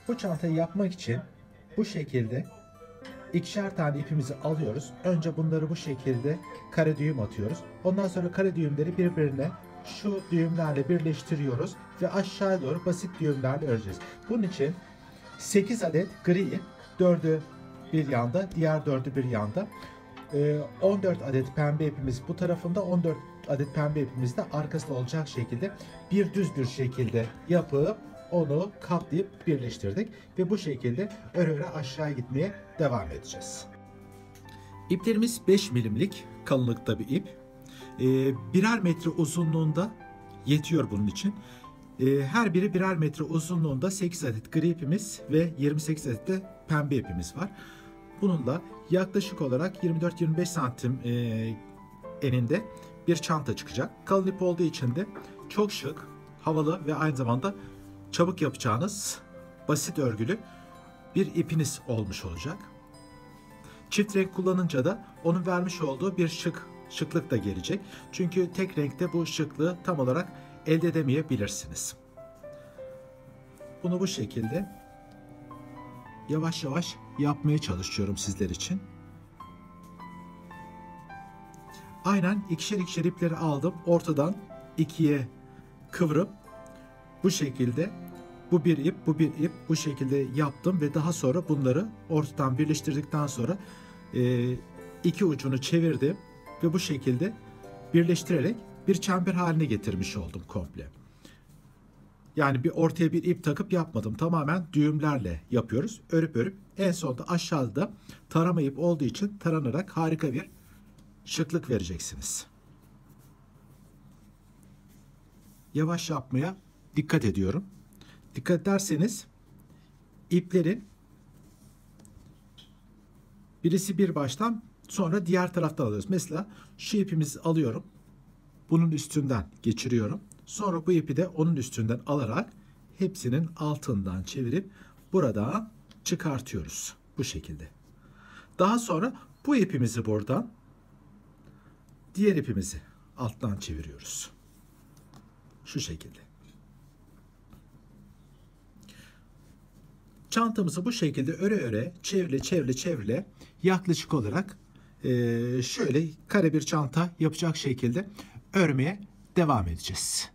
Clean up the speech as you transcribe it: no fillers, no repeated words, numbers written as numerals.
Bu çantayı yapmak için bu şekilde ikişer tane ipimizi alıyoruz. Önce bunları bu şekilde kare düğüm atıyoruz. Ondan sonra kare düğümleri birbirine şu düğümlerle birleştiriyoruz ve aşağı doğru basit düğümlerle öreceğiz. Bunun için 8 adet gri ip, 4'ü bir yanda, diğer 4'ü bir yanda. 14 adet pembe ipimiz bu tarafında, 14 adet pembe ipimiz de arkasında olacak şekilde bir düz bir şekilde yapıp onu katlayıp birleştirdik ve bu şekilde öre öre aşağı gitmeye devam edeceğiz. İplerimiz 5 milimlik kalınlıkta bir ip. Birer metre uzunluğunda yetiyor bunun için. Her biri birer metre uzunluğunda 8 adet gri ipimiz ve 28 adet de pembe ipimiz var. Bununla yaklaşık olarak 24-25 santim eninde bir çanta çıkacak. Kalın ip olduğu için de çok şık, havalı ve aynı zamanda çabuk yapacağınız basit örgülü bir ipiniz olmuş olacak. Çift renk kullanınca da onun vermiş olduğu bir şıklık da gelecek. Çünkü tek renkte bu şıklığı tam olarak elde edemeyebilirsiniz. Bunu bu şekilde yavaş yavaş yapmaya çalışıyorum sizler için. Aynen ikişer ikişer ipleri aldım. Ortadan ikiye kıvırıp bu şekilde bu bir ip, bu bir ip bu şekilde yaptım ve daha sonra bunları ortadan birleştirdikten sonra iki ucunu çevirdim ve bu şekilde birleştirerek bir çember haline getirmiş oldum komple. Yani bir ortaya bir ip takıp yapmadım. Tamamen düğümlerle yapıyoruz. Örüp örüp en sonunda aşağıda tarama ip olduğu için taranarak harika bir şıklık vereceksiniz. Yavaş yapmaya dikkat ediyorum. Dikkat ederseniz iplerin birisi bir baştan sonra diğer taraftan alıyoruz. Mesela şu ipimizi alıyorum. Bunun üstünden geçiriyorum. Sonra bu ipi de onun üstünden alarak hepsinin altından çevirip buradan çıkartıyoruz. Bu şekilde. Daha sonra bu ipimizi buradan diğer ipimizi alttan çeviriyoruz. Şu şekilde. Çantamızı bu şekilde öre öre çevre yaklaşık olarak şöyle kare bir çanta yapacak şekilde örmeye devam edeceğiz.